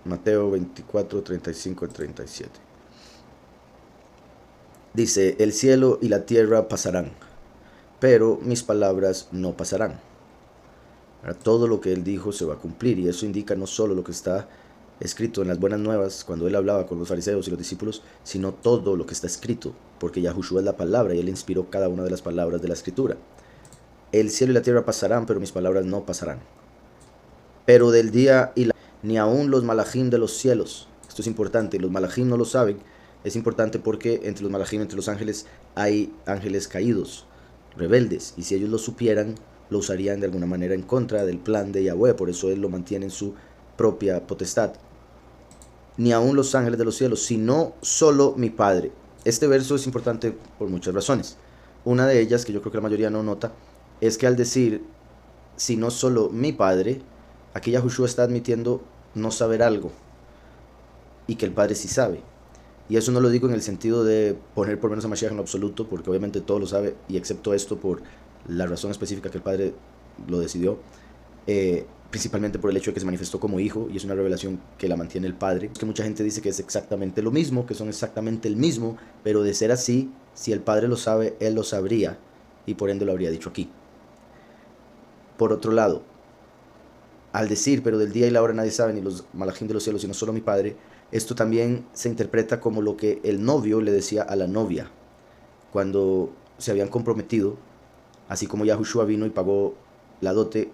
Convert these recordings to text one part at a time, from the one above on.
Mateo 24, 35 y 37. Dice, el cielo y la tierra pasarán, pero mis palabras no pasarán. Ahora, todo lo que él dijo se va a cumplir, y eso indica no solo lo que está escrito en las buenas nuevas cuando él hablaba con los fariseos y los discípulos, sino todo lo que está escrito, porque Yahushua es la palabra y él inspiró cada una de las palabras de la escritura. El cielo y la tierra pasarán, pero mis palabras no pasarán. Pero del día y la ni aun los malajim de los cielos. Esto es importante, los malajim no lo saben. Es importante porque entre los malajim, entre los ángeles, hay ángeles caídos, rebeldes, y si ellos lo supieran, lo usarían de alguna manera en contra del plan de Yahweh. Por eso él lo mantiene en su propia potestad. Ni aun los ángeles de los cielos, sino solo mi Padre. Este verso es importante por muchas razones. Una de ellas, que yo creo que la mayoría no nota, es que al decir sino solo mi Padre, aquí Yahushua está admitiendo no saber algo y que el Padre sí sabe. Y eso no lo digo en el sentido de poner por menos a Mashiach en lo absoluto, porque obviamente todo lo sabe, y excepto esto por la razón específica que el Padre lo decidió, principalmente por el hecho de que se manifestó como hijo, y es una revelación que la mantiene el Padre. Es que mucha gente dice que es exactamente lo mismo, que son exactamente el mismo, pero de ser así, si el Padre lo sabe, Él lo sabría, y por ende lo habría dicho aquí. Por otro lado, al decir, pero del día y la hora nadie sabe, ni los malajim de los cielos, sino solo mi Padre, esto también se interpreta como lo que el novio le decía a la novia cuando se habían comprometido, así como Yahushua vino y pagó la dote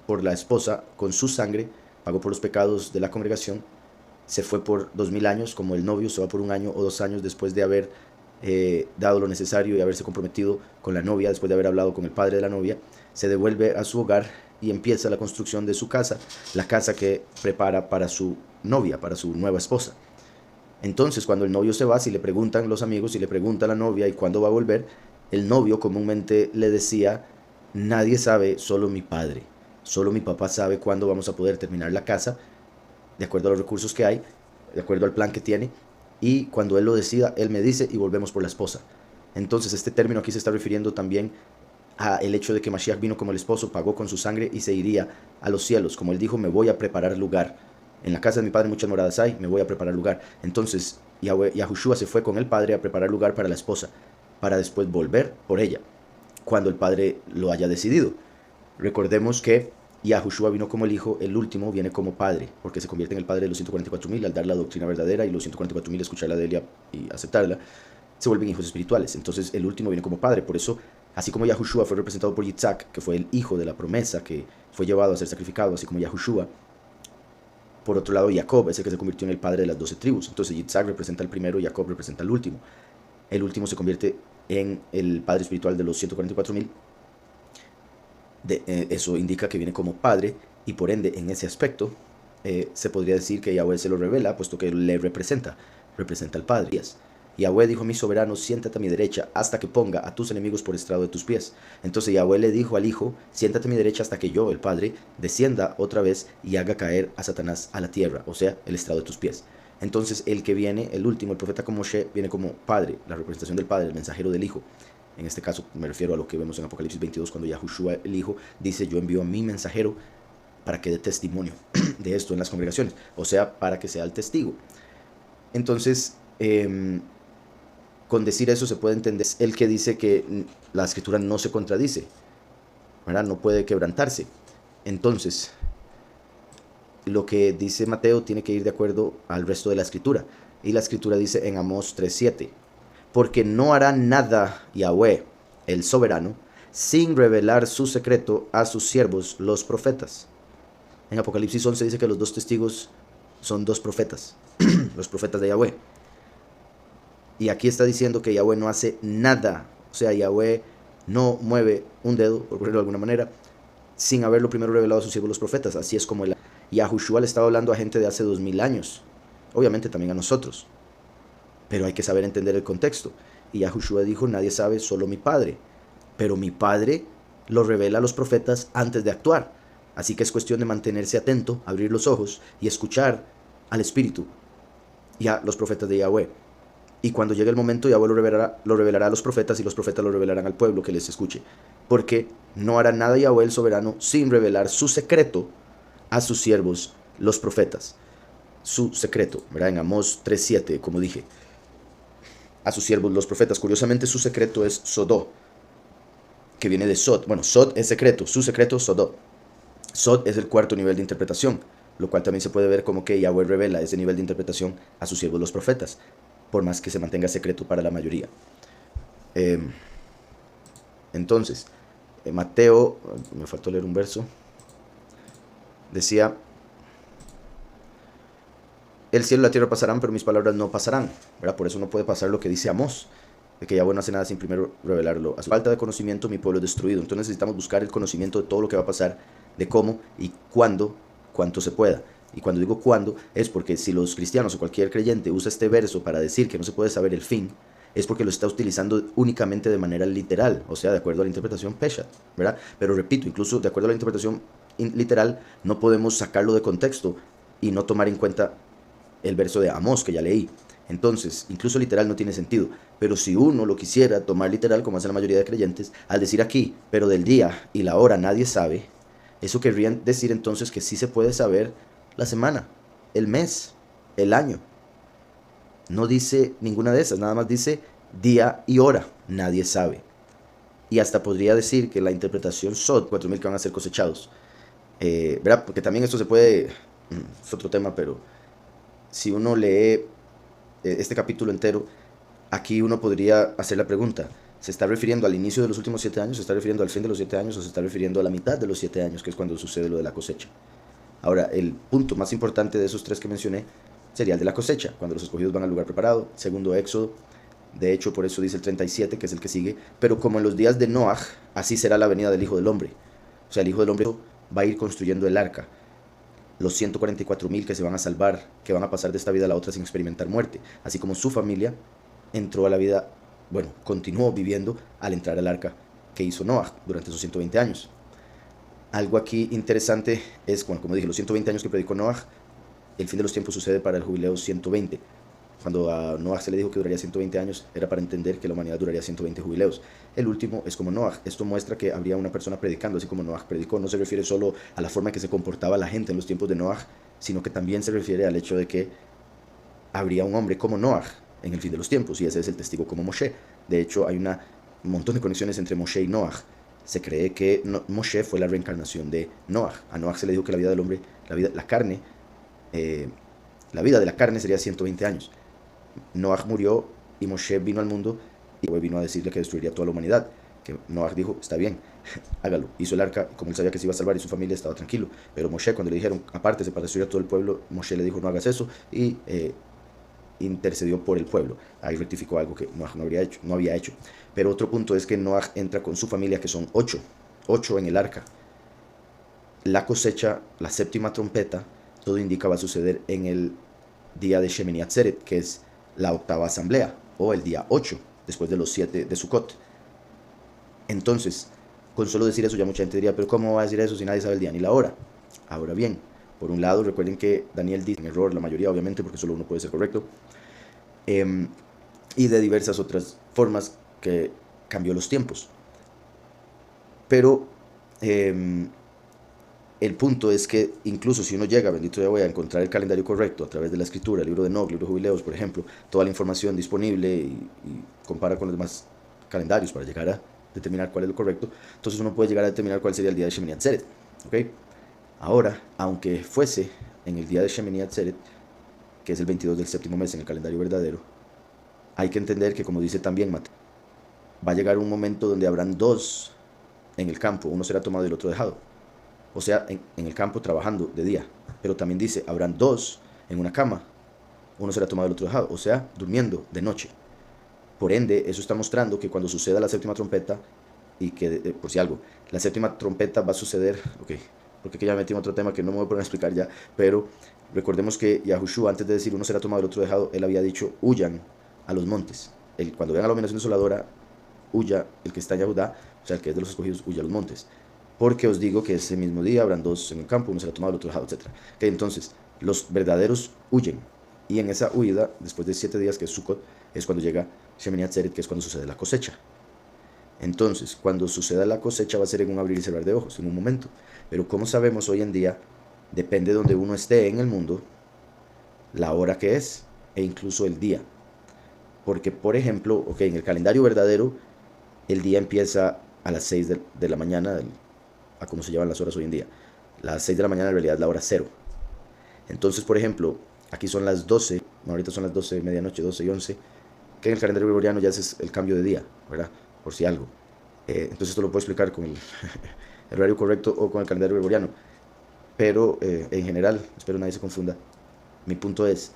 por la esposa con su sangre, pagó por los pecados de la congregación, se fue por 2000 años, como el novio se va por 1 año o 2 años después de haber dado lo necesario y haberse comprometido con la novia, después de haber hablado con el padre de la novia, se devuelve a su hogar y empieza la construcción de su casa, la casa que prepara para su novia, para su nueva esposa. Entonces, cuando el novio se va, si le preguntan los amigos, si le pregunta a la novia y cuándo va a volver, el novio comúnmente le decía, nadie sabe, solo mi padre, solo mi papá sabe cuándo vamos a poder terminar la casa, de acuerdo a los recursos que hay, de acuerdo al plan que tiene, y cuando él lo decida, él me dice y volvemos por la esposa. Entonces, este término aquí se está refiriendo también el hecho de que Mashiach vino como el esposo, pagó con su sangre y se iría a los cielos. Como él dijo, me voy a preparar lugar. En la casa de mi padre muchas moradas hay, me voy a preparar lugar. Entonces, Yahushua se fue con el padre a preparar lugar para la esposa, para después volver por ella, cuando el padre lo haya decidido. Recordemos que Yahushua vino como el hijo, el último viene como padre, porque se convierte en el padre de los 144,000 al dar la doctrina verdadera, y los 144,000 escucharla de él y aceptarla, se vuelven hijos espirituales. Entonces el último viene como padre. Por eso, así como Yahushua fue representado por Yitzhak, que fue el hijo de la promesa que fue llevado a ser sacrificado, así como Yahushua, por otro lado Jacob es el que se convirtió en el padre de las 12 tribus. Entonces Yitzhak representa al primero y Jacob representa al último. El último se convierte en el padre espiritual de los 144,000. Eso indica que viene como padre, y por ende en ese aspecto se podría decir que Yahweh se lo revela, puesto que le representa al Padre. Yahweh dijo a mi soberano, siéntate a mi derecha hasta que ponga a tus enemigos por estrado de tus pies. Entonces Yahweh le dijo al Hijo, siéntate a mi derecha hasta que yo, el Padre, descienda otra vez y haga caer a Satanás a la tierra, o sea, el estrado de tus pies. Entonces el que viene, el último, el profeta como Moshe, viene como Padre, la representación del Padre, el mensajero del Hijo. En este caso me refiero a lo que vemos en Apocalipsis 22, cuando Yahushua el Hijo dice, yo envío a mi mensajero para que dé testimonio de esto en las congregaciones, o sea, para que sea el testigo. Entonces, con decir eso se puede entender el que dice que la escritura no se contradice, ¿verdad? No puede quebrantarse. Entonces, lo que dice Mateo tiene que ir de acuerdo al resto de la escritura. Y la escritura dice en Amós 3:7, porque no hará nada Yahweh, el soberano, sin revelar su secreto a sus siervos, los profetas. En Apocalipsis 11 dice que los 2 testigos son 2 profetas, los profetas de Yahweh. Y aquí está diciendo que Yahweh no hace nada, o sea, Yahweh no mueve un dedo, por ponerlo de alguna manera, sin haberlo primero revelado a sus siervos los profetas. Así es como Yahushua le estaba hablando a gente de hace 2000 años, obviamente también a nosotros, pero hay que saber entender el contexto. Y Yahushua dijo, nadie sabe, solo mi Padre, pero mi Padre lo revela a los profetas antes de actuar. Así que es cuestión de mantenerse atento, abrir los ojos y escuchar al Espíritu y a los profetas de Yahweh. Y cuando llegue el momento, Yahweh lo revelará a los profetas, y los profetas lo revelarán al pueblo que les escuche. Porque no hará nada Yahweh el soberano sin revelar su secreto a sus siervos, los profetas. su secreto, ¿verdad? En Amós 3:7, como dije, a sus siervos los profetas. Curiosamente, su secreto es Sodó, que viene de Sod. Bueno, Sod es secreto, su secreto, Sodó. Sod es el cuarto nivel de interpretación, lo cual también se puede ver como que Yahweh revela ese nivel de interpretación a sus siervos los profetas, por más que se mantenga secreto para la mayoría. Entonces, Mateo, me faltó leer un verso, decía, el cielo y la tierra pasarán, pero mis palabras no pasarán, ¿verdad? Por eso no puede pasar lo que dice Amós, de que Yahweh no hace nada sin primero revelarlo. A su falta de conocimiento mi pueblo es destruido. Entonces necesitamos buscar el conocimiento de todo lo que va a pasar, de cómo y cuándo, cuanto se pueda. Y cuando digo cuándo, es porque si los cristianos o cualquier creyente usa este verso para decir que no se puede saber el fin, es porque lo está utilizando únicamente de manera literal, o sea, de acuerdo a la interpretación Peshat, ¿verdad? Pero repito, incluso de acuerdo a la interpretación literal, no podemos sacarlo de contexto y no tomar en cuenta el verso de Amós que ya leí. Entonces, incluso literal no tiene sentido. Pero si uno lo quisiera tomar literal, como hace la mayoría de creyentes, al decir aquí, pero del día y la hora nadie sabe, eso querría decir entonces que sí se puede saber la semana, el mes, el año. No dice ninguna de esas, nada más dice día y hora, nadie sabe. Y hasta podría decir que la interpretación Sod, 4.000 que van a ser cosechados. ¿Verdad? Porque también esto se puede, es otro tema, pero si uno lee este capítulo entero, aquí uno podría hacer la pregunta, ¿se está refiriendo al inicio de los últimos 7 años? ¿Se está refiriendo al fin de los 7 años? ¿O se está refiriendo a la mitad de los 7 años, que es cuando sucede lo de la cosecha? Ahora, el punto más importante de esos tres que mencioné sería el de la cosecha, cuando los escogidos van al lugar preparado. Segundo, Éxodo. De hecho, por eso dice el 37, que es el que sigue. Pero como en los días de Noaj, así será la venida del Hijo del Hombre. O sea, el Hijo del Hombre va a ir construyendo el arca. Los 144.000 que se van a salvar, que van a pasar de esta vida a la otra sin experimentar muerte. Así como su familia entró a la vida, bueno, continuó viviendo al entrar al arca que hizo Noah durante esos 120 años. Algo aquí interesante es, bueno, como dije, los 120 años que predicó Noah, el fin de los tiempos sucede para el jubileo 120. Cuando a Noah se le dijo que duraría 120 años, era para entender que la humanidad duraría 120 jubileos. El último es como Noah. Esto muestra que habría una persona predicando, así como Noah predicó. No se refiere solo a la forma en que se comportaba la gente en los tiempos de Noah, sino que también se refiere al hecho de que habría un hombre como Noah en el fin de los tiempos, y ese es el testigo como Moshe. De hecho, hay un montón de conexiones entre Moshe y Noah. Se cree que Moshe fue la reencarnación de Noah. A Noah se le dijo que la vida del hombre, la vida de la carne sería 120 años. Noah murió y Moshe vino al mundo y vino a decirle que destruiría toda la humanidad. Que Noah dijo, está bien, hágalo. Hizo el arca, como él sabía que se iba a salvar y su familia estaba tranquilo. Pero Moshe, cuando le dijeron, apártese para destruir a todo el pueblo, Moshe le dijo, no hagas eso, y intercedió por el pueblo. Ahí rectificó algo que Noah no había hecho. Pero otro punto es que Noah entra con su familia, que son 8 en el arca. La cosecha, la séptima trompeta, todo indica va a suceder en el día de Shemini Atzeret, que es la octava asamblea, o el día 8, después de los 7 de Sukkot. Entonces, con solo decir eso ya mucha gente diría, pero ¿cómo va a decir eso si nadie sabe el día ni la hora? Ahora bien, por un lado, recuerden que Daniel dice en error, la mayoría obviamente, porque solo uno puede ser correcto, y de diversas otras formas que cambió los tiempos. Pero el punto es que incluso si uno llega, bendito ya voy a encontrar el calendario correcto a través de la escritura, el libro de Enoch, libro de Jubileos, por ejemplo, toda la información disponible y compara con los demás calendarios para llegar a determinar cuál es lo correcto, entonces uno puede llegar a determinar cuál sería el día de Shemini Atzeret. ¿Okay? Ahora, aunque fuese en el día de Shemini Atzeret, que es el 22 del séptimo mes en el calendario verdadero, hay que entender que, como dice también Mateo, va a llegar un momento donde habrán dos en el campo, uno será tomado y el otro dejado. O sea, en el campo trabajando de día. Pero también dice, habrán dos en una cama, uno será tomado y el otro dejado. O sea, durmiendo de noche. Por ende, eso está mostrando que cuando suceda la séptima trompeta, y que, por si algo, la séptima trompeta va a suceder, ok, porque aquí ya metí en otro tema que no me voy a poner a explicar ya, pero recordemos que Yahushua, antes de decir uno será tomado y el otro dejado, él había dicho, huyan a los montes. Cuando vean a la abominación desoladora, huya el que está en Yahudá, o sea, el que es de los escogidos, huya a los montes. Porque os digo que ese mismo día habrán dos en el campo, uno será tomado, el otro dejado, etc. Okay, entonces, los verdaderos huyen. Y en esa huida, después de 7 días, que es Sukkot, es cuando llega Shemini Atzeret, que es cuando sucede la cosecha. Entonces, cuando suceda la cosecha va a ser en un abrir y cerrar de ojos, en un momento. Pero como sabemos hoy en día, depende de donde uno esté en el mundo, la hora que es e incluso el día. Porque, por ejemplo, en el calendario verdadero, el día empieza a las 6 de la mañana, a cómo se llaman las horas hoy en día. Las 6 de la mañana en realidad es la hora cero. Entonces, por ejemplo, aquí son las 12, no, ahorita son las 12 de medianoche, 12 y 11, que en el calendario gregoriano ya es el cambio de día, ¿verdad? Por si algo. Entonces esto lo puedo explicar con el horario correcto o con el calendario gregoriano. Pero en general, espero nadie se confunda, mi punto es,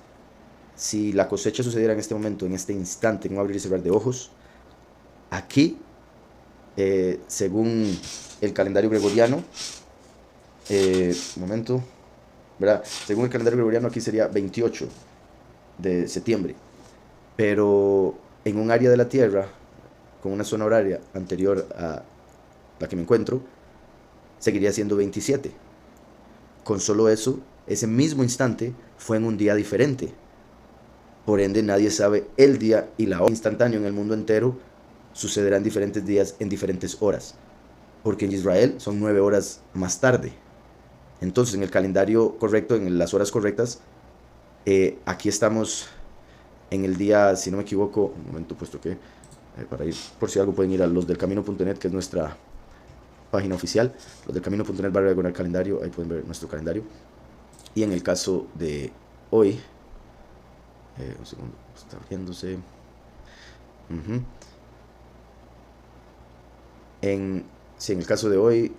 si la cosecha sucediera en este momento, en este instante, en un abrir y cerrar de ojos, aquí, según el calendario gregoriano, un momento, ¿verdad? Según el calendario gregoriano aquí sería 28 de septiembre, pero en un área de la Tierra, con una zona horaria anterior a la que me encuentro, seguiría siendo 27. Con solo eso, ese mismo instante fue en un día diferente. Por ende, nadie sabe el día y la hora instantáneo en el mundo entero sucederá en diferentes días, en diferentes horas. Porque en Israel son 9 horas más tarde. Entonces, en el calendario correcto, en las horas correctas, aquí estamos en el día, si no me equivoco, un momento, puesto que para ir, por si algo pueden ir a losdelcamino.net, que es nuestra página oficial, losdelcamino.net /calendario, ahí pueden ver nuestro calendario. Y en el caso de hoy, un segundo, está abriéndose. En el caso de hoy,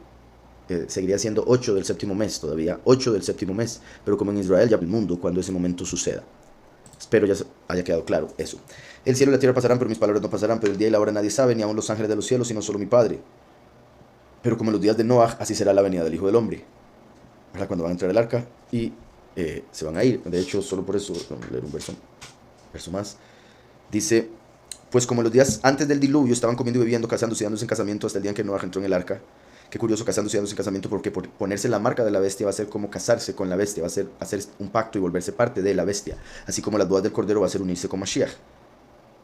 seguiría siendo 8 del séptimo mes todavía, 8 del séptimo mes, pero como en Israel ya el mundo cuando ese momento suceda. Espero ya haya quedado claro eso. El cielo y la tierra pasarán, pero mis palabras no pasarán, pero el día y la hora nadie sabe, ni aun los ángeles de los cielos, sino solo mi Padre. Pero como en los días de Noah, así será la venida del Hijo del Hombre. ¿Verdad? Cuando van a entrar al arca y se van a ir. De hecho, solo por eso, vamos a leer un verso más. Dice, pues como los días antes del diluvio estaban comiendo y bebiendo, casándose y dándose en casamiento hasta el día en que Noah entró en el arca. Qué curioso, casándose y dándose en casamiento, porque por ponerse la marca de la bestia va a ser como casarse con la bestia, va a ser hacer un pacto y volverse parte de la bestia. Así como las bodas del Cordero va a ser unirse con Mashiach.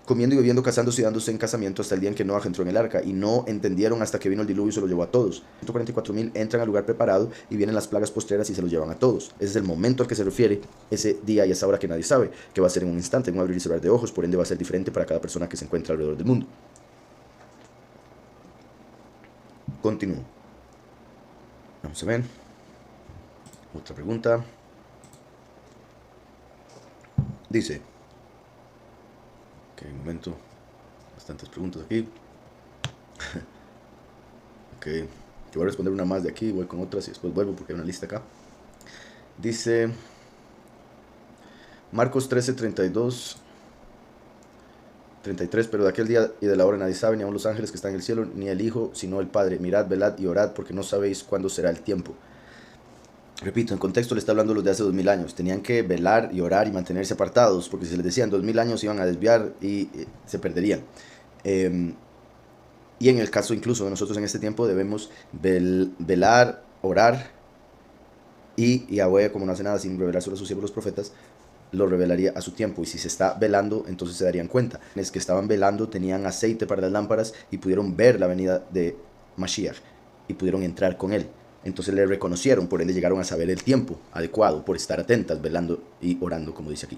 Comiendo y bebiendo, casándose y dándose en casamiento hasta el día en que Noah entró en el arca, y no entendieron hasta que vino el diluvio y se lo llevó a todos. 144,000 entran al lugar preparado y vienen las plagas postreras y se los llevan a todos. Ese es el momento al que se refiere ese día y esa hora que nadie sabe, que va a ser en un instante, en un abrir y cerrar de ojos, por ende va a ser diferente para cada persona que se encuentra alrededor del mundo. Continúo. Vamos a ver. Otra pregunta. Dice, un momento, bastantes preguntas aquí. Yo voy a responder una más de aquí, voy con otras y después vuelvo porque hay una lista acá. Dice Marcos 13, 32, 33, pero de aquel día y de la hora nadie sabe, ni aun los ángeles que están en el cielo, ni el Hijo, sino el Padre. Mirad, velad y orad, porque no sabéis cuándo será el tiempo. Repito, en contexto le está hablando los de hace 2000 años. Tenían que velar y orar y mantenerse apartados, porque si les decían 2000 años iban a desviar y se perderían. Y en el caso incluso de nosotros en este tiempo debemos velar, orar, y Yahweh, como no hace nada sin revelar solo a sus siervos los profetas, lo revelaría a su tiempo. Y si se está velando, entonces se darían cuenta. Los que estaban velando tenían aceite para las lámparas y pudieron ver la venida de Mashiach y pudieron entrar con él. Entonces le reconocieron, por ende llegaron a saber el tiempo adecuado por estar atentas, velando y orando, como dice aquí.